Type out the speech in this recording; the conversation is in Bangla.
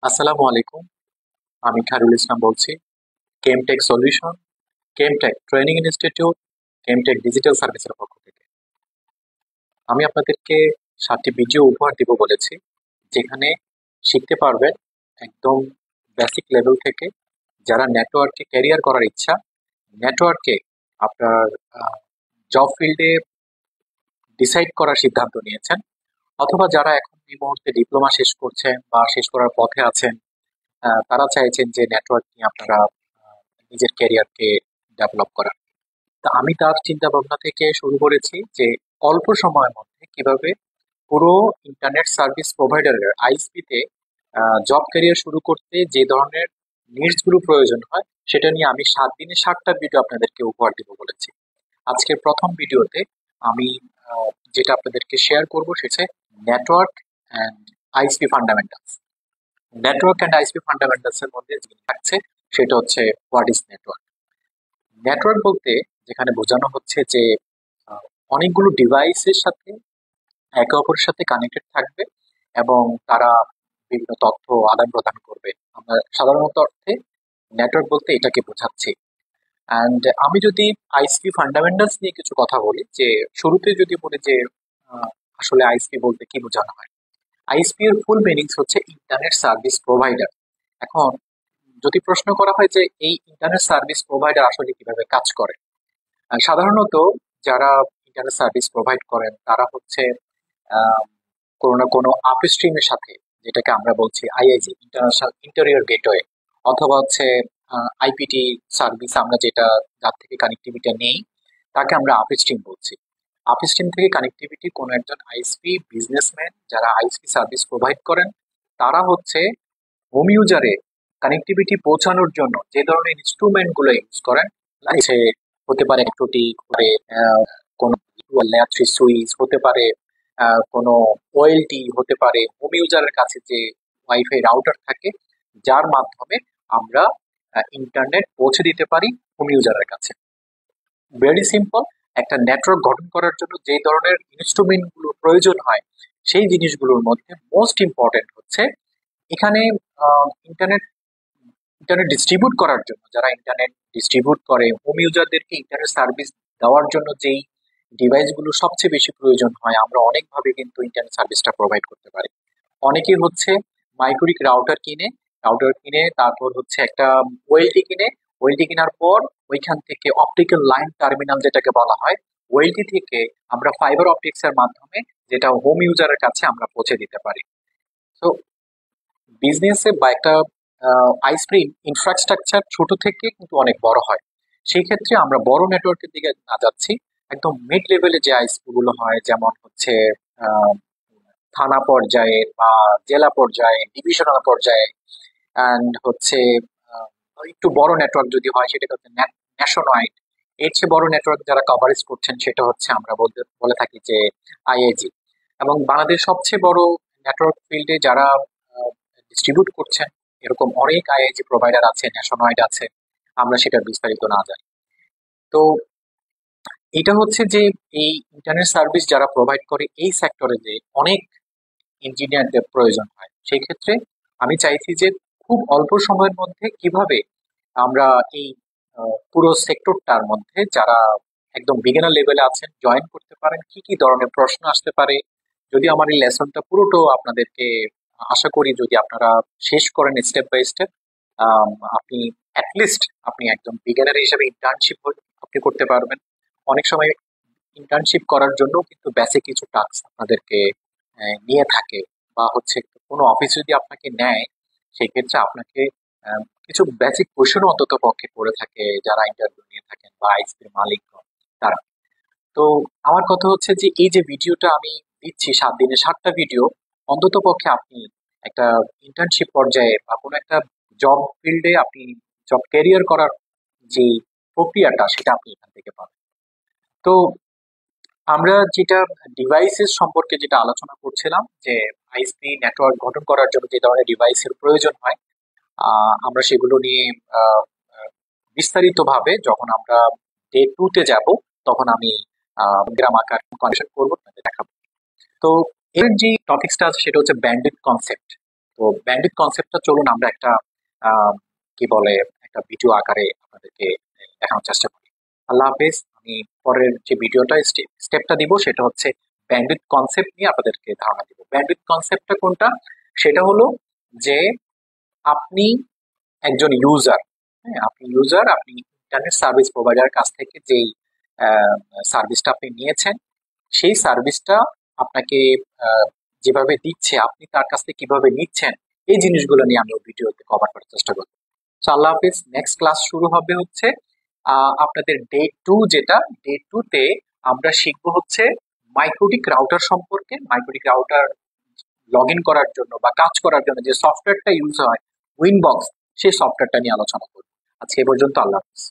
আসসালামু আলাইকুম। আমি খায়রুল ইসলাম বলছি। কেমটেক সলিউশন, কেমটেক ট্রেনিং ইনস্টিটিউট, কেমটেক ডিজিটাল সার্ভিসের পক্ষ থেকে আমি আপনাদেরকে 7টি ভিডিও উপহার দিব বলেছি, যেখানে শিখতে পারবেন একদম বেসিক লেভেল থেকে। যারা নেটওয়ার্কে ক্যারিয়ার করার ইচ্ছা, নেটওয়ার্কে আপনার জব ফিল্ডে ডিসাইড করার সিদ্ধান্ত নিয়েছেন, অথবা যারা এখন এই মুহূর্তে ডিপ্লোমা শেষ করছেন বা শেষ করার পথে আছেন, তারা চাইছেন যে নেটওয়ার্ক নিয়ে আপনারা নিজের ক্যারিয়ারকে ডেভেলপ করার। তা আমি তার চিন্তা ভাবনা থেকে শুরু করেছি যে অল্প সময়ের মধ্যে কিভাবে পুরো ইন্টারনেট সার্ভিস প্রোভাইডারের আইএসপি তে জব ক্যারিয়ার শুরু করতে যে ধরনের নিডস গুলো প্রয়োজন হয়, সেটা নিয়ে আমি 7 দিনে 7টা ভিডিও আপনাদেরকে উপহার দিব বলেছি। আজকের প্রথম ভিডিওতে আমি যেটা আপনাদেরকে শেয়ার করব সেটা network and ISP fundamentals. Network and ISP fundamentals এর মধ্যে যেটা থাকছে সেটা হচ্ছে হোয়াট ইজ নেটওয়ার্ক। নেটওয়ার্ক বলতে যেখানে বোঝানো হচ্ছে যে আহ, অনেকগুলো ডিভাইসের সাথে একে অপরের সাথে কানেক্টেড থাকবে এবং তারা বিভিন্ন তথ্য আদান প্রদান করবে। আমরা সাধারণত অর্থে নেটওয়ার্ক বলতে এটাকে বোঝাচ্ছি। অ্যান্ড আমি যদি আইএসপি ফান্ডামেন্টালস নিয়ে কিছু কথা বলি, যে শুরুতে যদি বলি যে আহ, আসলে আইএসপি বলতে কি বোঝানো হয়। আইএসপি এর ফুল মিনিংস হচ্ছে ইন্টারনেট সার্ভিস প্রোভাইডার। এখন যদি প্রশ্ন করা হয় যে এই ইন্টারনেট সার্ভিস প্রোভাইডার আসলে কিভাবে কাজ করে, সাধারণত যারা ইন্টারনেট সার্ভিস প্রোভাইড করেন তারা হচ্ছে আহ, কোনো না কোনো আপস্ট্রিমের সাথে, যেটাকে আমরা বলছি আইআইজি, ইন্টারন্যাশনাল ইন্টেরিয়র গেটওয়ে, অথবা হচ্ছে আইপিটি সার্ভিস, আমরা যেটা যার থেকে কানেক্টিভিটি নেই তাকে আমরা আপস্ট্রিম বলছি। আপস্ট্রিম থেকে কানেক্টিভিটি কোনো একজন আইএসপি বিজনেসম্যান যারা আইএসপি সার্ভিস প্রোভাইড করেন, তারা হচ্ছে হোম ইউজারে কানেক্টিভিটি পৌঁছানোর জন্য যে ধরনের ইনস্ট্রুমেন্ট গুলো ইউজ করেন, সে হতে পারে একটুটিক, হতে কোনো ল্যাব থ্রি সুইচ হতে পারে, কোনো ওএলটি হতে পারে, হোম ইউজারের কাছে যে ওয়াইফাই রাউটার থাকে যার মাধ্যমে আমরা ইন্টারনেট পৌঁছে দিতে পারি হোম ইউজারের কাছে। Very simple. একটা নেটওয়ার্ক গঠন করার জন্য যে ধরনের ইনস্ট্রুমেন্ট গুলো প্রয়োজন হয়, সেই জিনিসগুলোর মধ্যে মোস্ট ইম্পর্টেন্ট হচ্ছে এখানে ইন্টারনেট ইন্টারনেট ডিস্ট্রিবিউট করার জন্য, যারা ইন্টারনেট ডিস্ট্রিবিউট করে হোম ইউজারদেরকে ইন্টারনেট সার্ভিস দেওয়ার জন্য যেই ডিভাইসগুলো সবচেয়ে বেশি প্রয়োজন হয়, আমরা অনেকভাবে কিন্তু ইন্টারনেট সার্ভিসটা প্রোভাইড করতে পারি। অনেকেই হচ্ছে মাইক্রোরিক রাউটার কিনে তারপর হচ্ছে একটা ওয়েলটি কিনে, ওয়েলটি কেনার পর ওইখান থেকে অপটিক্যাল লাইন টার্মিনাল যেটাকে বলা হয়, ওয়েলটি থেকে আমরা ফাইবার অপটিক্স এর মাধ্যমে যেটা হোম ইউজারের কাছে আমরা পৌঁছে দিতে পারি। তো বিজনেসে বা একটা আইসপ্রি ইনফ্রাস্ট্রাকচার ছোট থেকে কিন্তু অনেক বড় হয়। সেই ক্ষেত্রে আমরা বড় নেটওয়ার্কের দিকে না যাচ্ছি, একদম মিড লেভেলে যে আইসপি গুলো হয়, যেমন হচ্ছে আহ, থানা পর্যায়ে বা জেলা পর্যায়ে, ডিভিশনাল পর্যায়ে, অ্যান্ড হচ্ছে আহ, একটু বড় নেটওয়ার্ক যদি হয় সেটা হচ্ছে ন্যাশনাইড। এর চেয়ে বড় নেটওয়ার্ক যারা কভারেজ করছেন সেটা হচ্ছে আমরা বলতে বলে থাকি যে আইআইজি। এবং বাংলাদেশ সবচেয়ে বড় নেটওয়ার্ক ফিল্ডে যারা ডিস্ট্রিবিউট করছেন, এরকম অনেক আইআইজি প্রোভাইডার আছে, ন্যাশনাইড আছে, আমরা সেটার বিস্তারিত না জানি। তো এটা হচ্ছে যে এই ইন্টারনেট সার্ভিস যারা প্রোভাইড করে এই সেক্টরে যে অনেক ইঞ্জিনিয়ারদের প্রয়োজন হয়, সেই ক্ষেত্রে আমি চাইছি যে খুব অল্প সময়ের মধ্যে কিভাবে আমরা এই পুরো সেক্টরটার মধ্যে যারা একদম বিগিনার লেভেলে আছেন জয়েন করতে পারেন, কি কি ধরনের প্রশ্ন আসতে পারে। যদি আমার এই লেসনটা পুরোটো আপনাদেরকে, আশা করি যদি আপনারা শেষ করেন স্টেপ বাই স্টেপ, আপনি অ্যাটলিস্ট আপনি একদম বিগিনার হিসেবে ইন্টার্নশিপ আপনি করতে পারবেন। অনেক সময় ইন্টার্নশিপ করার জন্য কিন্তু বেসিক কিছু টাস্ক আপনাদেরকে নিয়ে থাকে, বা হচ্ছে কোনো অফিস যদি আপনাকে নেয়, সেই ক্ষেত্রে আপনাকে কিছু বেসিক কোশ্চেন অন্তত পক্ষে করে থাকে যারা ইন্টারভিউ নিয়ে থাকেন বা আইসির মালিক তারা। তো আমার কথা হচ্ছে যে এই যে ভিডিওটা আমি দিচ্ছি, 7 দিনে 7টা ভিডিও, অন্তত পক্ষে আপনি একটা ইন্টার্নশিপ পর্যায়ে বা কোনো একটা জব ফিল্ডে আপনি জব ক্যারিয়ার করার যে প্রক্রিয়াটা সেটা আপনি এখান থেকে পাবেন। তো আমরা যেটা ডিভাইসেস সম্পর্কে যেটা আলোচনা করছিলাম, যে আইএসপি নেটওয়ার্ক গঠন করার জন্য যে ধরনের ডিভাইসের প্রয়োজন হয়, আমরা সেগুলো নিয়ে আহ, আহ, বিস্তারিতভাবে যখন আমরা ডে 2 তে যাব, তখন আমি গ্রাম আকার কনভার্সন করবো, আপনাদের দেখাবো। তো এর যে টপিকসটা আছে সেটা হচ্ছে ব্যান্ডউইথ কনসেপ্ট। তো ব্যান্ডউইথ কনসেপ্টটা চলুন আমরা একটা কি বলে একটা ভিডিও আকারে আপনাদেরকে দেখানোর চেষ্টা করি। আল্লাহ হাফেজ। আমি পরের যে ভিডিওটা স্টেপটা দিব সেটা হচ্ছে ব্যান্ডউইথ কনসেপ্ট নিয়ে আপনাদেরকে ধারণা দিব। ব্যান্ডউইথ কনসেপ্টটা কোনটা? সেটা হলো যে আপনি একজন ইউজার, হ্যাঁ, আপনি ইউজার, আপনি ইন্টারনেট সার্ভিস প্রোভাইডারের কাছ থেকে যেই সার্ভিসটা আপনি নিয়েছেন, সেই সার্ভিসটা আপনাকে যেভাবে দিচ্ছে, আপনি তার কাছ থেকে কিভাবে নিচ্ছেন, এই জিনিসগুলো নিয়ে আমি ভিডিওতে কভার করার চেষ্টা করব। তো আল্লাহ হাফিজ। নেক্সট ক্লাস শুরু হবে হচ্ছে আপনাদের ডে 2, যেটা ডে 2 তে আমরা শিখবো হচ্ছে মাইক্রোটিক রাউটার সম্পর্কে। মাইক্রোটিক রাউটার লগ ইন করার জন্য বা কাজ করার জন্য যে সফটওয়্যারটা ইউজ হয় উইনবক্স, সেই সফটওয়্যারটা নিয়ে আলোচনা করবো। আজকে এ পর্যন্ত। আল্লাহ হাফিজ।